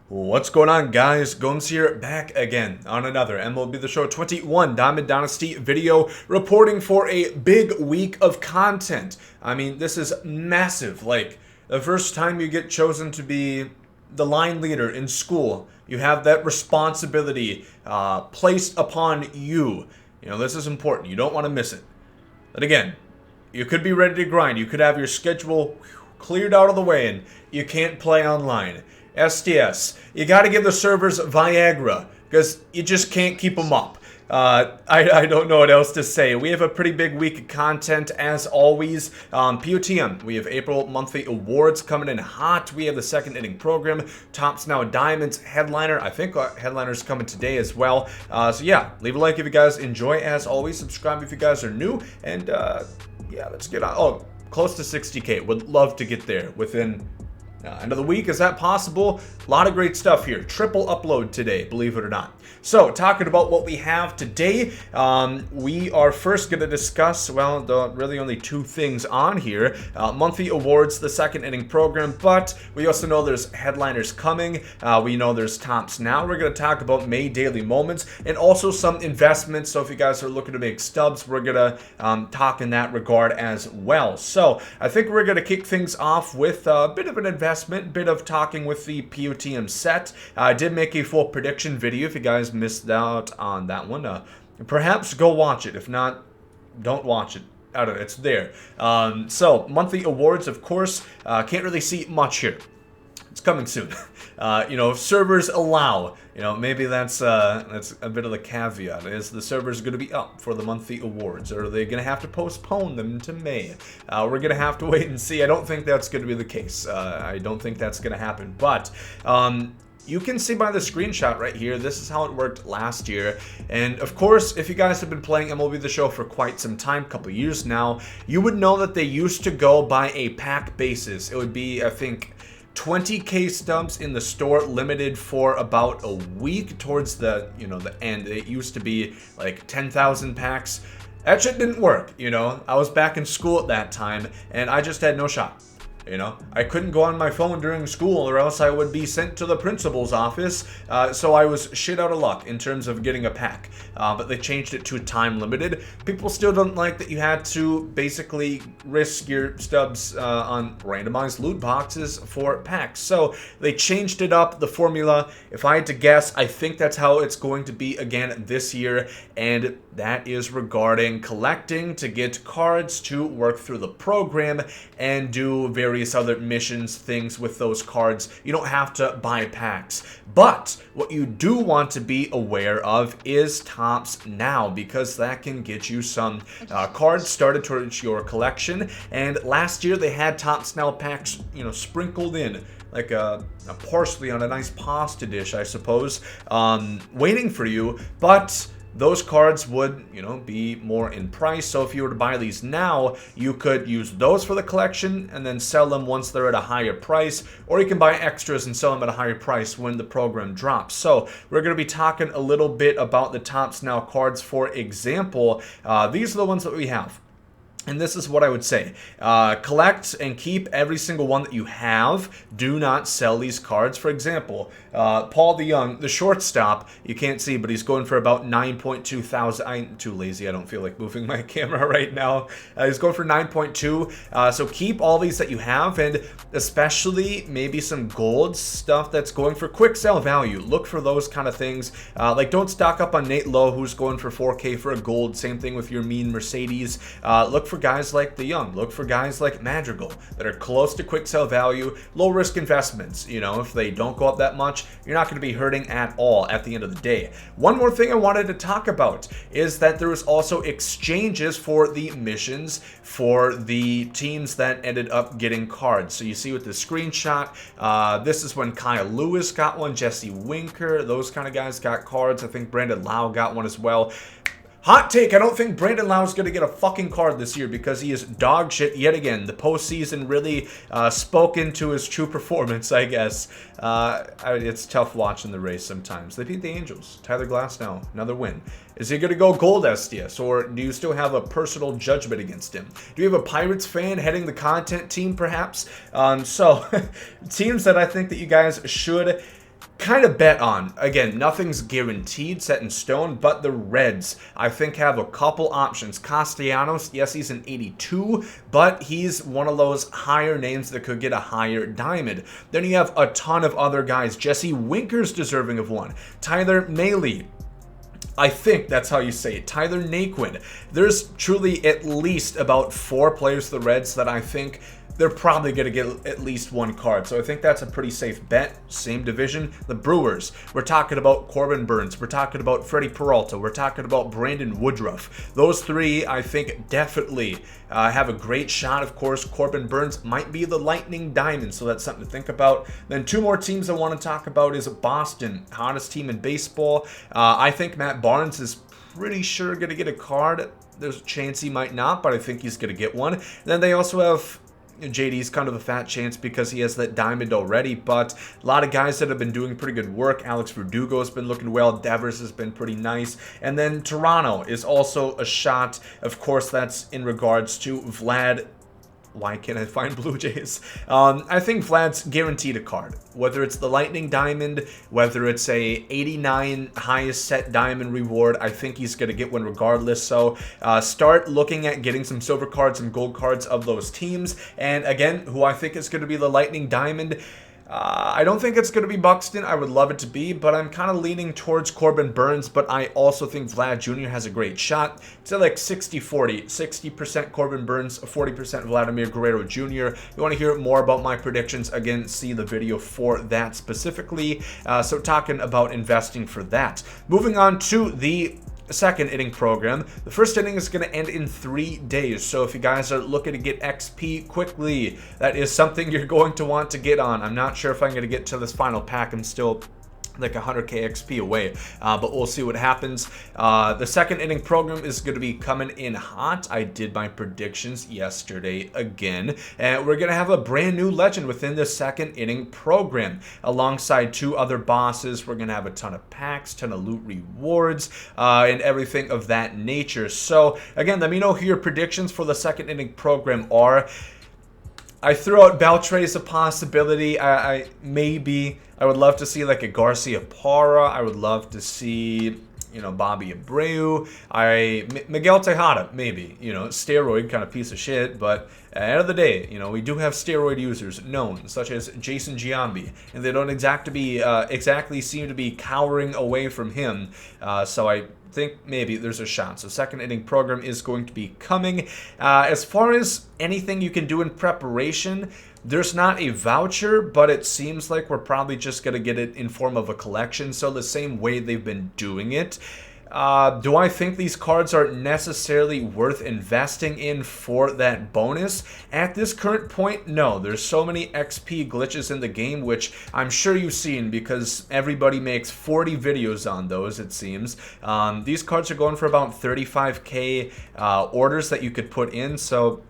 What's going on, guys? Gomes here, back again on another MLB The Show 21 Diamond Dynasty video, reporting for a big week of content. I mean, this is massive. Like, the first time you get chosen to be the line leader in school, you have that responsibility placed upon you. You know, this is important. You don't want to miss it. But again, you could be ready to grind. You could have your schedule cleared out of the way and you can't play online. STS, you got to give the servers Viagra because you just can't keep them up. I don't know what else to say. We have a pretty big week of content as always. POTM, we have April monthly awards coming in hot. We have the second inning program, Tops Now Diamonds headliner. I think headliner's coming today as well. So yeah, leave a like if you guys enjoy as always. Subscribe if you guys are new. And yeah, let's get on. Oh, close to 60K. Would love to get there within end of the week. Is that possible? A lot of great stuff here. Triple upload today, believe it or not. So, talking about what we have today, we are first going to discuss, well, really only two things on here. Monthly awards, the second inning program, but we also know there's headliners coming. We know there's Tops Now. We're going to talk about May daily moments and also some investments. So, if you guys are looking to make stubs, we're going to talk in that regard as well. So, I think we're going to kick things off with a bit of an investment, bit of talking with the POTM set. I did make a full prediction video. If you guys missed out on that one, perhaps go watch it. If not, don't watch it. I don't know, it's there. So monthly awards, of course, can't really see much here. It's coming soon. You know, if servers allow, you know, maybe that's a bit of the caveat. Is the servers going to be up for the monthly awards, or are they going to have to postpone them to May? We're going to have to wait and see. I don't think that's going to be the case. I don't think that's going to happen. But you can see by the screenshot right here, this is how it worked last year. And of course, if you guys have been playing MLB The Show for quite some time, couple years now, you would know that they used to go by a pack basis. It would be, I think, 20K stubs in the store, limited for about a week towards the, you know, the end. It used to be like 10,000 packs. That shit didn't work, you know. I was back in school at that time, and I just had no shot. You know, I couldn't go on my phone during school or else I would be sent to the principal's office. So I was shit out of luck in terms of getting a pack. But they changed it to time limited. People still don't like that you had to basically risk your stubs on randomized loot boxes for packs. So they changed it up, the formula. If I had to guess, I think that's how it's going to be again this year. And that is regarding collecting to get cards to work through the program and do various other missions, things with those cards. You don't have to buy packs. But what you do want to be aware of is Tops Now, because that can get you some cards started towards your collection. And last year they had Tops Now packs, you know, sprinkled in like a parsley on a nice pasta dish, I suppose, waiting for you. But those cards would, you know, be more in price. So if you were to buy these now, you could use those for the collection and then sell them once they're at a higher price, or you can buy extras and sell them at a higher price when the program drops. So we're going to be talking a little bit about the Tops Now cards. For example, these are the ones that we have. And this is what I would say. Collect and keep every single one that you have. Do not sell these cards. For example, Paul DeYoung, the shortstop, you can't see, but he's going for about 9.2 thousand. I'm too lazy. I don't feel like moving my camera right now. He's going for 9.2. So keep all these that you have, and especially maybe some gold stuff that's going for quick sell value. Look for those kind of things. Like, don't stock up on Nate Lowe, who's going for 4K for a gold. Same thing with your mean Mercedes. Look for guys like DeYoung. Look for guys like Madrigal that are close to quick sell value, low risk investments. You know, if they don't go up that much, you're not going to be hurting at all at the end of the day. One more thing I wanted to talk about is that there was also exchanges for the missions for the teams that ended up getting cards. So you see with the screenshot, this is when Kyle Lewis got one, Jesse Winker, those kind of guys got cards. I think Brandon Lau got one as well. Hot take, I don't think Brandon Lau is going to get a fucking card this year because he is dog shit yet again. The postseason really spoke into his true performance, I guess. It's tough watching the race sometimes. They beat the Angels. Tyler Glasnow, another win. Is he going to go gold STS, or do you still have a personal judgment against him? Do you have a Pirates fan heading the content team, perhaps? So, teams that I think that you guys should kind of bet on. Again, nothing's guaranteed, set in stone, but the Reds, I think, have a couple options. Castellanos, yes, he's an 82, but he's one of those higher names that could get a higher diamond. Then you have a ton of other guys. Jesse Winker's deserving of one. Tyler Mahle, I think that's how you say it. Tyler Naquin. There's truly at least about 4 players for the Reds that I think they're probably going to get at least one card. So I think that's a pretty safe bet. Same division. The Brewers. We're talking about Corbin Burns. We're talking about Freddie Peralta. We're talking about Brandon Woodruff. Those 3, I think, definitely have a great shot. Of course, Corbin Burns might be the Lightning Diamond, so that's something to think about. Then 2 more teams I want to talk about is Boston, hottest team in baseball. I think Matt Barnes is pretty sure going to get a card. There's a chance he might not, but I think he's going to get one. And then they also have JD's kind of a fat chance because he has that diamond already, but a lot of guys that have been doing pretty good work. Alex Verdugo has been looking well. Devers has been pretty nice. And then Toronto is also a shot. Of course, that's in regards to Vlad. Why can't I find Blue Jays? I think Vlad's guaranteed a card. Whether it's the Lightning Diamond, whether it's a 89 highest set diamond reward, I think he's going to get one regardless. So start looking at getting some silver cards and gold cards of those teams. And again, who I think is going to be the Lightning Diamond, I don't think it's going to be Buxton. I would love it to be, but I'm kind of leaning towards Corbin Burns, but I also think Vlad Jr. has a great shot. It's like 60-40, 60% Corbin Burns, 40% Vladimir Guerrero Jr. If you want to hear more about my predictions, again, see the video for that specifically. So talking about investing for that. Moving on to the second inning program. The first inning is going to end in 3 days, so if you guys are looking to get XP quickly, that is something you're going to want to get on. I'm not sure if I'm going to get to this final pack. I'm still like 100k XP away, but we'll see what happens. The second inning program is going to be coming in hot. I did my predictions yesterday again, and we're going to have a brand new legend within the second inning program alongside 2 other bosses. We're going to have a ton of packs, ton of loot rewards, and everything of that nature. So again, let me know who your predictions for the second inning program are. I threw out Beltre as a possibility. I would love to see like a Garcia Parra. I would love to see, you know, Bobby Abreu. Miguel Tejada, maybe. You know, steroid kind of piece of shit, but at the end of the day, you know, we do have steroid users known, such as Jason Giambi, and they don't exactly seem to be cowering away from him. So I think maybe there's a shot. So second inning program is going to be coming. As far as anything you can do in preparation, there's not a voucher, but it seems like we're probably just going to get it in form of a collection. So the same way they've been doing it. Do I think these cards are necessarily worth investing in for that bonus? At this current point, no. There's so many XP glitches in the game, which I'm sure you've seen because everybody makes 40 videos on those, it seems. These cards are going for about 35k orders that you could put in. So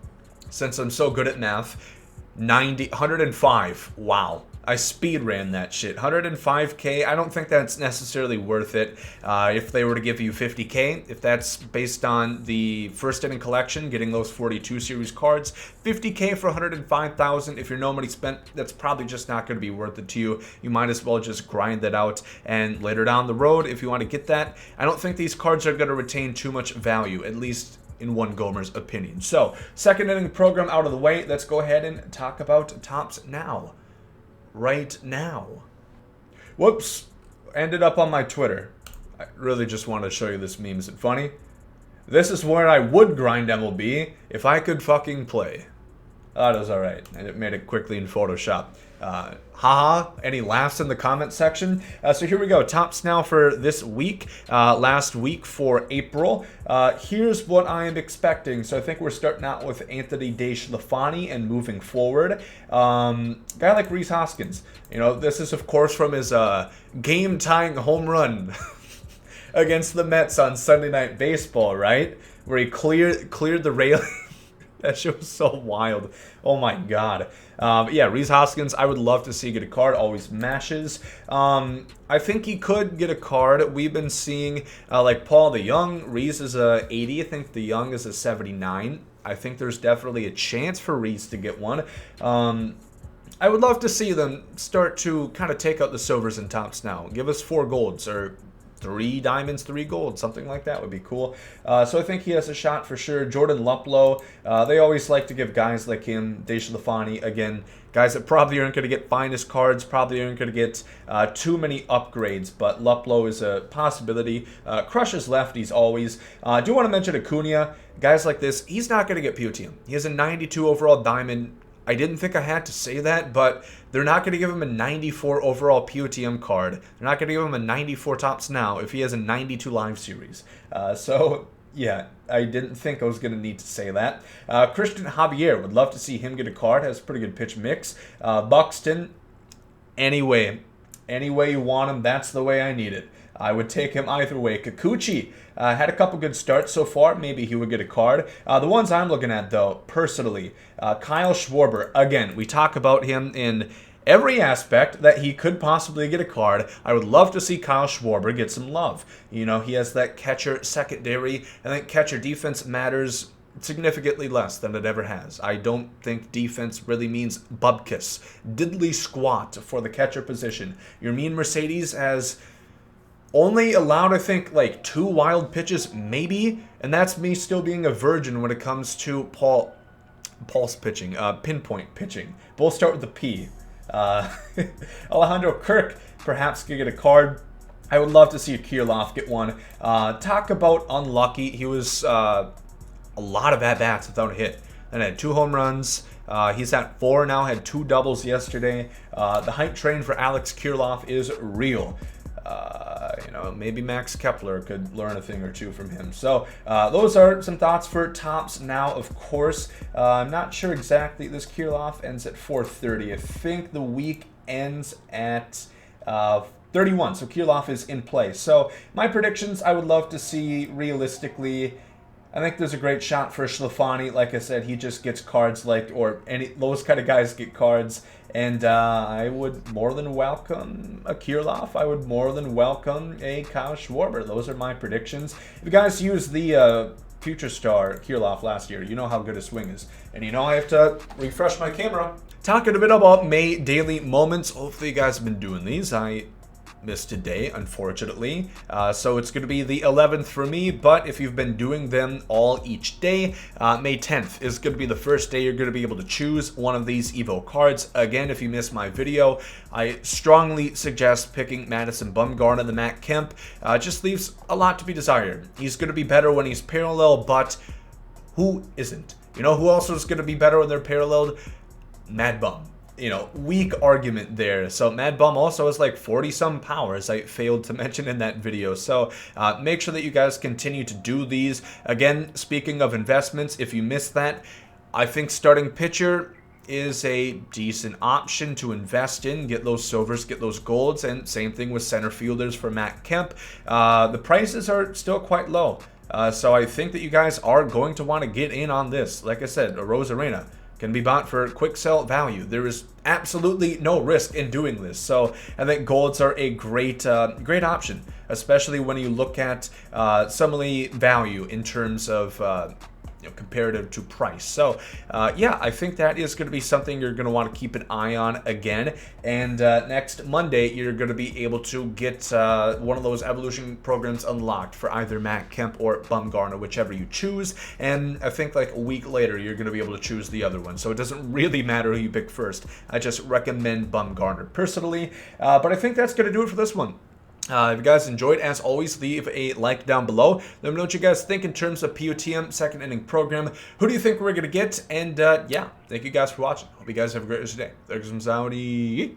since I'm so good at math, 105. Wow. I speed ran that shit. 105k, I don't think that's necessarily worth it. If they were to give you 50k, if that's based on the first inning collection, getting those 42 series cards, 50k for 105,000, if you're no money spent, that's probably just not going to be worth it to you. You might as well just grind that out, and later down the road, if you want to get that, I don't think these cards are going to retain too much value, at least in one Gomer's opinion. So, second inning program out of the way, let's go ahead and talk about tops now. Right now. Whoops. Ended up on my Twitter. I really just wanted to show you this meme. Is it funny? This is where I would grind MLB if I could fucking play. Oh, that was alright. And it made it quickly in Photoshop. Haha. Any laughs in the comment section? So here we go. Tops now for this week. Last week for April. Here's what I am expecting. So I think we're starting out with Anthony DeSclafani and moving forward. Guy like Rhys Hoskins. You know, this is of course from his game-tying home run against the Mets on Sunday Night Baseball, right? Where he cleared the railing. That shit was so wild. Oh my god. Yeah, Rhys Hoskins, I would love to see get a card. Always mashes. I think he could get a card. We've been seeing like Paul DeYoung. Rhys is a 80. I think DeYoung is a 79. I think there's definitely a chance for Rhys to get one. I would love to see them start to kind of take out the silvers and tops now. Give us 4 golds or 3 diamonds, 3 gold, something like that would be cool. So I think he has a shot for sure. Jordan Luplow, they always like to give guys like him, Deschlafani, again, guys that probably aren't going to get finest cards, probably aren't going to get too many upgrades, but Luplow is a possibility. Crushes lefties always. I do want to mention Acuna. Guys like this, he's not going to get POTM. He has a 92 overall diamond. I didn't think I had to say that, but they're not going to give him a 94 overall POTM card. They're not going to give him a 94 tops now if he has a 92 live series. So, yeah, I didn't think I was going to need to say that. Christian Javier, would love to see him get a card. Has a pretty good pitch mix. Buxton, anyway you want him, that's the way I need it. I would take him either way. Kikuchi had a couple good starts so far. Maybe he would get a card. The ones I'm looking at, though, personally, Kyle Schwarber. Again, we talk about him in every aspect that he could possibly get a card. I would love to see Kyle Schwarber get some love. You know, he has that catcher secondary. I think catcher defense matters significantly less than it ever has. I don't think defense really means bubkiss. Diddly squat for the catcher position. Your mean Mercedes has only allowed, I think, like 2 wild pitches, maybe, and that's me still being a virgin when it comes to pulse pitching, pinpoint pitching. Both start with the P. Alejandro Kirk perhaps could get a card. I would love to see Kirilloff get one. Talk about unlucky. He was a lot of at-bats without a hit. And had 2 home runs. He's at 4 now, had 2 doubles yesterday. The hype train for Alex Kirilloff is real. You know, maybe Max Kepler could learn a thing or two from him. So those are some thoughts for tops now, of course. I'm not sure exactly. This Kirilloff ends at 4:30. I think the week ends at 31. So Kirilloff is in play. So my predictions, I would love to see realistically. I think there's a great shot for Schlafani. Like I said, he just gets cards like, or any those kind of guys get cards. And I would more than welcome a Kirilloff. I would more than welcome a Kyle Schwarber. Those are my predictions. If you guys used the Future Star Kirilloff last year, you know how good his swing is. And you know I have to refresh my camera. Talking a bit about May daily moments. Hopefully you guys have been doing these. I missed today, unfortunately, so it's going to be the 11th for me, but if you've been doing them all each day, May 10th is going to be the first day you're going to be able to choose one of these Evo cards. Again, if you missed my video, I strongly suggest picking Madison Bumgarner. The Matt Kemp just leaves a lot to be desired. He's going to be better when he's parallel, but who isn't? You know who else is going to be better when they're paralleled? Mad Bum. You know, weak argument there. So Mad Bum also has like 40-some powers I failed to mention in that video. So make sure that you guys continue to do these. Again, speaking of investments, if you missed that, I think starting pitcher is a decent option to invest in. Get those silvers, get those golds, and same thing with center fielders for Matt Kemp. The prices are still quite low. So I think that you guys are going to want to get in on this. Like I said, a Rosarena can be bought for quick sell value. There is absolutely no risk in doing this. So I think golds are a great option, especially when you look at some of the value in terms of comparative to price. So yeah, I think that is going to be something you're going to want to keep an eye on again. And next Monday, you're going to be able to get one of those evolution programs unlocked for either Matt Kemp or Bumgarner, whichever you choose. And I think like a week later, you're going to be able to choose the other one. So it doesn't really matter who you pick first. I just recommend Bumgarner personally. But I think that's going to do it for this one. If you guys enjoyed, as always, leave a like down below. Let me know what you guys think in terms of POTM second inning program. Who do you think we're going to get? And yeah, thank you guys for watching. Hope you guys have a great rest of your day. There goes some Saudi.